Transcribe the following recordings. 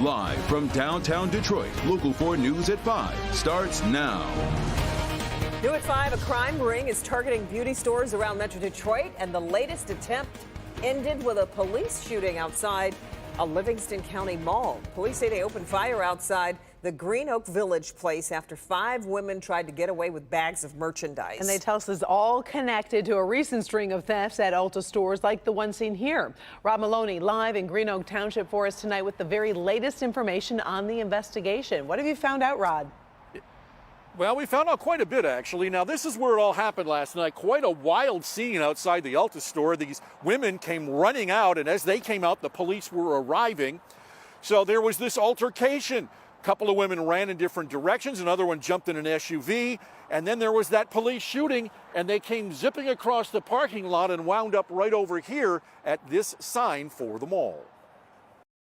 Live from downtown Detroit, Local 4 News at 5 starts now. New at 5, a crime ring is targeting beauty stores around Metro Detroit, and the latest attempt ended with a police shooting outside a Livingston County mall. Police say they opened fire outside the Green Oak Village place after 5 women tried to get away with bags of merchandise. And they tell us this is all connected to a recent string of thefts at Ulta stores like the one seen here. Rob Maloney live in Green Oak Township for us tonight with the very latest information on the investigation. What have you found out, Rod? Well, we found out quite a bit, actually. Now, this is where it all happened last night. Quite a wild scene outside the Ulta store. These women came running out, and as they came out, the police were arriving. So there was this altercation. A couple of women ran in different directions. Another one jumped in an SUV. And then there was that police shooting, and they came zipping across the parking lot and wound up right over here at this sign for the mall.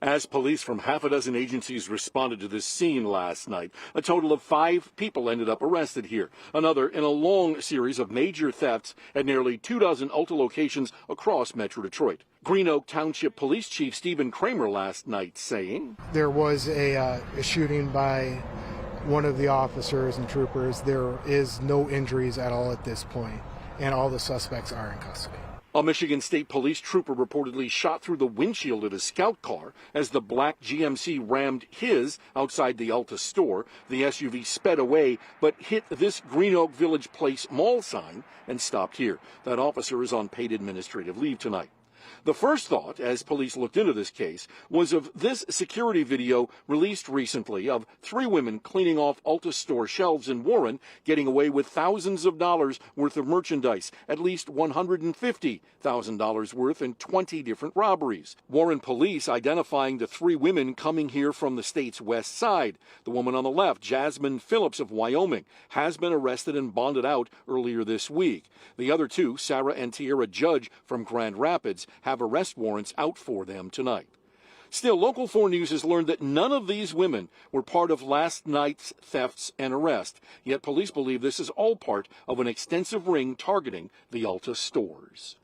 As police from half a dozen agencies responded to this scene last night, a total of 5 people ended up arrested here. Another in a long series of major thefts at nearly 24 Ulta locations across Metro Detroit. Green Oak Township Police Chief Stephen Kramer last night saying, there was a shooting by one of the officers and troopers. There is no injuries at all at this point, and all the suspects are in custody. A Michigan State Police trooper reportedly shot through the windshield of a scout car as the black GMC rammed his outside the Ulta store. The SUV sped away but hit this Green Oak Village Place mall sign and stopped here. That officer is on paid administrative leave tonight. The first thought, as police looked into this case, was of this security video released recently of 3 women cleaning off Ulta store shelves in Warren, getting away with thousands of dollars worth of merchandise, at least $150,000 worth in 20 different robberies. Warren police identifying the 3 women coming here from the state's west side. The woman on the left, Jasmine Phillips of Wyoming, has been arrested and bonded out earlier this week. The other 2, Sarah and Tierra Judge from Grand Rapids, have arrest warrants out for them tonight. Still, Local 4 News has learned that none of these women were part of last night's thefts and arrest. Yet police believe this is all part of an extensive ring targeting the Ulta stores.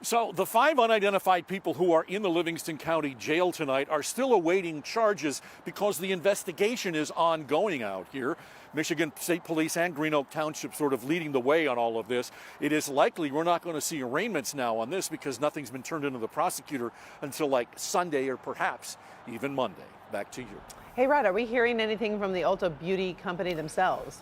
So the 5 unidentified people who are in the Livingston County Jail tonight are still awaiting charges because the investigation is ongoing out here. Michigan State Police and Green Oak Township sort of leading the way on all of this. It is likely we're not going to see arraignments now on this because nothing's been turned into the prosecutor until like Sunday or perhaps even Monday. Back to you. Hey, Rod, are we hearing anything from the Ulta Beauty Company themselves?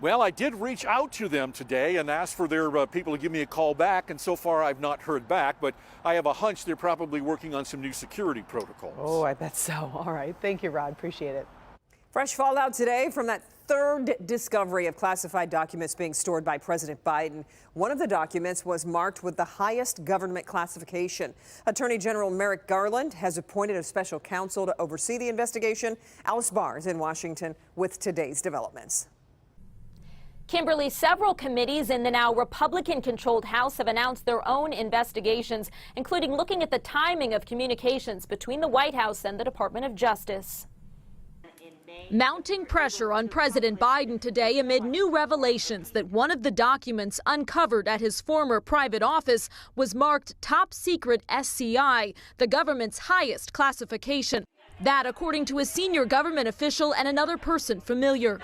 Well, I did reach out to them today and asked for their people to give me a call back, and so far I've not heard back, but I have a hunch they're probably working on some new security protocols. Oh, I bet so. All right. Thank you, Rod. Appreciate it. Fresh fallout today from that 3rd discovery of classified documents being stored by President Biden. One of the documents was marked with the highest government classification. Attorney General Merrick Garland has appointed a special counsel to oversee the investigation. Alice Barr is in Washington with today's developments. Kimberly, several committees in the now Republican-controlled House have announced their own investigations, including looking at the timing of communications between the White House and the Department of Justice. Mounting pressure on President Biden today amid new revelations that one of the documents uncovered at his former private office was marked Top Secret SCI, the government's highest classification. That, according to a senior government official and another person familiar.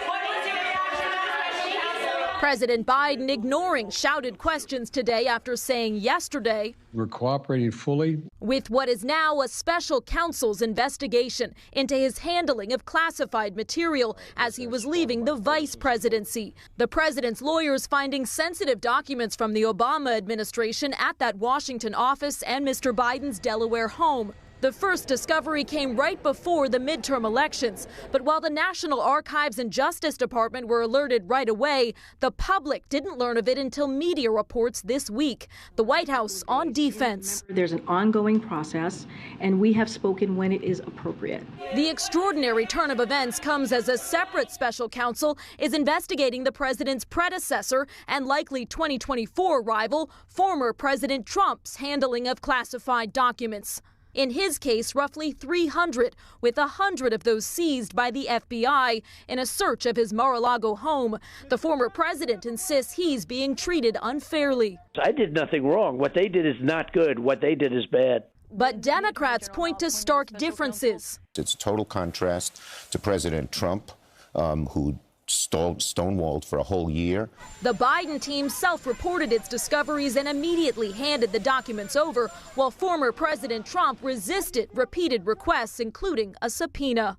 President Biden ignoring shouted questions today after saying yesterday, "We're cooperating fully with what is now a special counsel's investigation into his handling of classified material as he was leaving the vice presidency. The president's lawyers finding sensitive documents from the Obama administration at that Washington office and Mr. Biden's Delaware home. The first discovery came right before the midterm elections. But while the National Archives and Justice Department were alerted right away, the public didn't learn of it until media reports this week. The White House on defense. There's an ongoing process, and we have spoken when it is appropriate. The extraordinary turn of events comes as a separate special counsel is investigating the president's predecessor and likely 2024 rival, former President Trump's handling of classified documents. In his case, roughly 300, with 100 of those seized by the FBI in a search of his Mar-a-Lago home. The former president insists he's being treated unfairly. I did nothing wrong. What they did is not good. What they did is bad. But Democrats point to stark differences. It's a total contrast to President Trump, who stonewalled for a whole year. The Biden team self-reported its discoveries and immediately handed the documents over, while former President Trump resisted repeated requests, including a subpoena.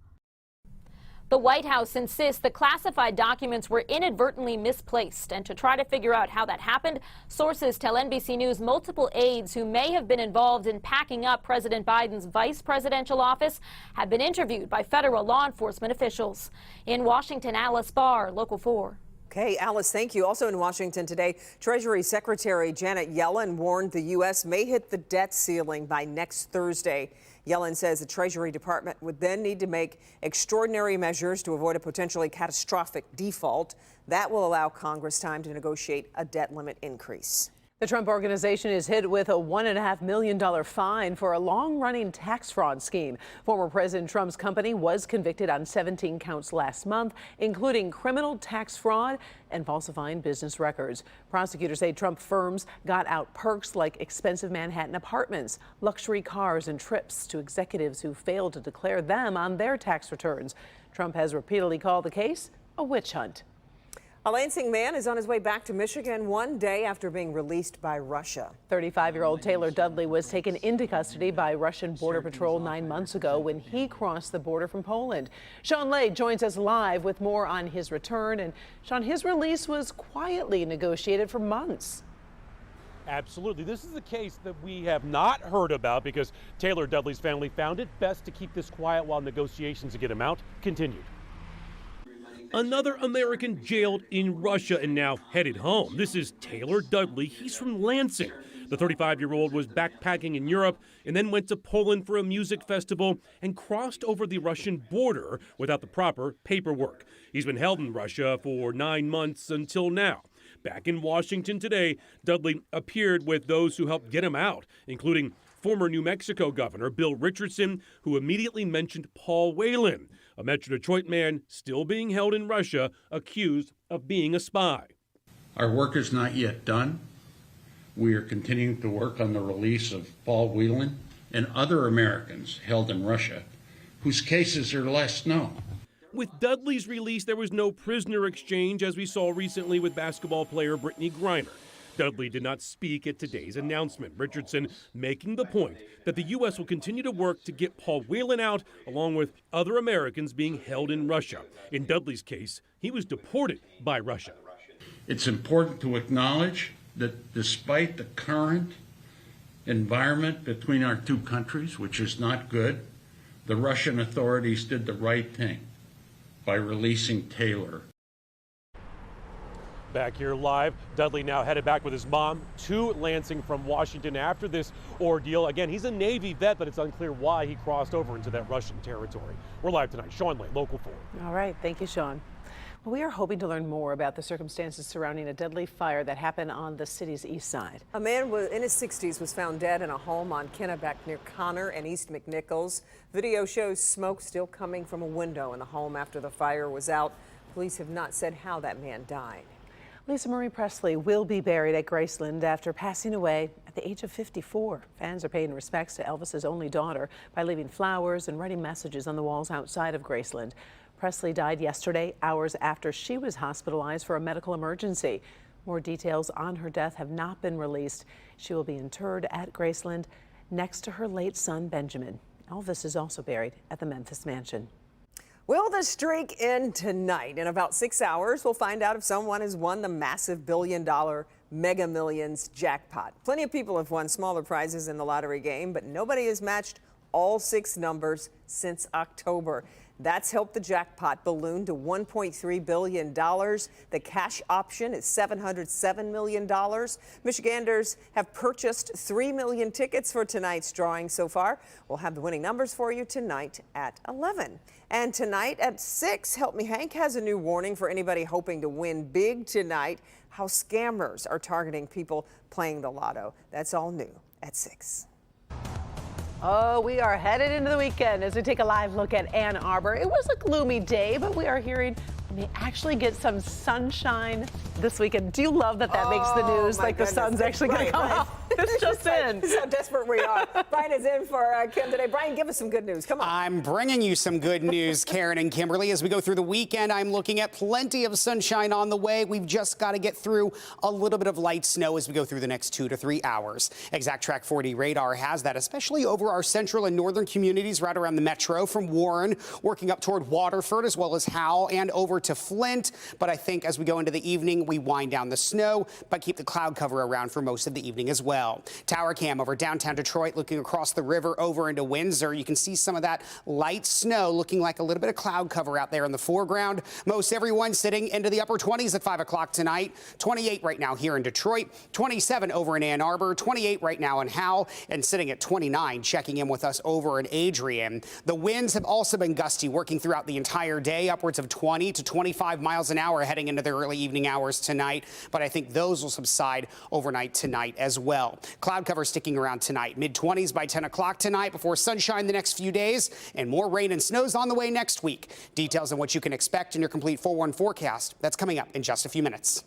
The White House insists the classified documents were inadvertently misplaced. And to try to figure out how that happened, sources tell NBC News multiple aides who may have been involved in packing up President Biden's vice presidential office have been interviewed by federal law enforcement officials. In Washington, Alice Barr, Local 4. Okay, Alice, thank you. Also in Washington today, Treasury Secretary Janet Yellen warned the U.S. may hit the debt ceiling by next Thursday. Yellen says the Treasury Department would then need to make extraordinary measures to avoid a potentially catastrophic default. That will allow Congress time to negotiate a debt limit increase. The Trump Organization is hit with a $1.5 million fine for a long-running tax fraud scheme. Former President Trump's company was convicted on 17 counts last month, including criminal tax fraud and falsifying business records. Prosecutors say Trump firms got out perks like expensive Manhattan apartments, luxury cars, and trips to executives who failed to declare them on their tax returns. Trump has repeatedly called the case a witch hunt. A Lansing man is on his way back to Michigan one day after being released by Russia. 35-year-old Taylor Dudley was taken into custody by Russian Border Patrol 9 months ago when he crossed the border from Poland. Sean Lay joins us live with more on his return. And Sean, his release was quietly negotiated for months. Absolutely. This is a case that we have not heard about because Taylor Dudley's family found it best to keep this quiet while negotiations to get him out continued. Another American jailed in Russia and now headed home. This is Taylor Dudley. He's from Lansing. The 35-year-old was backpacking in Europe and then went to Poland for a music festival and crossed over the Russian border without the proper paperwork. He's been held in Russia for 9 months until now. Back in Washington today, Dudley appeared with those who helped get him out, including former New Mexico Governor Bill Richardson, who immediately mentioned Paul Whelan, a Metro Detroit man still being held in Russia, accused of being a spy. Our work is not yet done. We are continuing to work on the release of Paul Whelan and other Americans held in Russia whose cases are less known. With Dudley's release, there was no prisoner exchange, as we saw recently with basketball player Brittany Griner. Dudley did not speak at today's announcement. Richardson making the point that the U.S. will continue to work to get Paul Whelan out, along with other Americans being held in Russia. In Dudley's case, he was deported by Russia. It's important to acknowledge that despite the current environment between our two countries, which is not good, the Russian authorities did the right thing by releasing Taylor. Back here live, Dudley now headed back with his mom to Lansing from Washington after this ordeal. Again, he's a Navy vet, but it's unclear why he crossed over into that Russian territory. We're live tonight. Sean Lay, Local 4. All right. Thank you, Sean. Well, we are hoping to learn more about the circumstances surrounding a deadly fire that happened on the city's east side. A man in his 60s was found dead in a home on Kennebec near Connor and East McNichols. Video shows smoke still coming from a window in the home after the fire was out. Police have not said how that man died. Lisa Marie Presley will be buried at Graceland after passing away at the age of 54. Fans are paying respects to Elvis's only daughter by leaving flowers and writing messages on the walls outside of Graceland. Presley died yesterday, hours after she was hospitalized for a medical emergency. More details on her death have not been released. She will be interred at Graceland next to her late son, Benjamin. Elvis is also buried at the Memphis mansion. Will the streak end tonight? In about 6 hours, we'll find out if someone has won the massive billion-dollar Mega Millions jackpot. Plenty of people have won smaller prizes in the lottery game, but nobody has matched all 6 numbers since October. That's helped the jackpot balloon to $1.3 billion. The cash option is $707 million. Michiganders have purchased 3 million tickets for tonight's drawing so far. We'll have the winning numbers for you tonight at 11. And tonight at 6, Help Me Hank has a new warning for anybody hoping to win big tonight. How scammers are targeting people playing the lotto. That's all new at 6. Oh, we are headed into the weekend as we take a live look at Ann Arbor. It was a gloomy day, but we are hearing we may actually get some sunshine this weekend. Do you love that makes the news? Like the sun's actually going to come out? It's just in. This is how desperate we are. Brian is in for Kim today. Brian, give us some good news. Come on. I'm bringing you some good news, Karen and Kimberly. As we go through the weekend, I'm looking at plenty of sunshine on the way. We've just got to get through a little bit of light snow as we go through the next 2 to 3 hours. Exact Track 4D radar has that, especially over our central and northern communities right around the metro, from Warren working up toward Waterford as well as Howell and over to Flint. But I think as we go into the evening, we wind down the snow, but keep the cloud cover around for most of the evening as well. Tower cam over downtown Detroit, looking across the river over into Windsor. You can see some of that light snow, looking like a little bit of cloud cover out there in the foreground. Most everyone sitting into the upper 20s at 5 o'clock tonight. 28 right now here in Detroit, 27 over in Ann Arbor, 28 right now in Howell, and sitting at 29 checking in with us over in Adrian. The winds have also been gusty, working throughout the entire day, upwards of 20 to 25 miles an hour heading into the early evening hours tonight. But I think those will subside overnight tonight as well. Cloud cover sticking around tonight, mid-20s by 10 o'clock tonight, before sunshine the next few days, and more rain and snows on the way next week. Details on what you can expect in your complete 4-1 forecast, that's coming up in just a few minutes.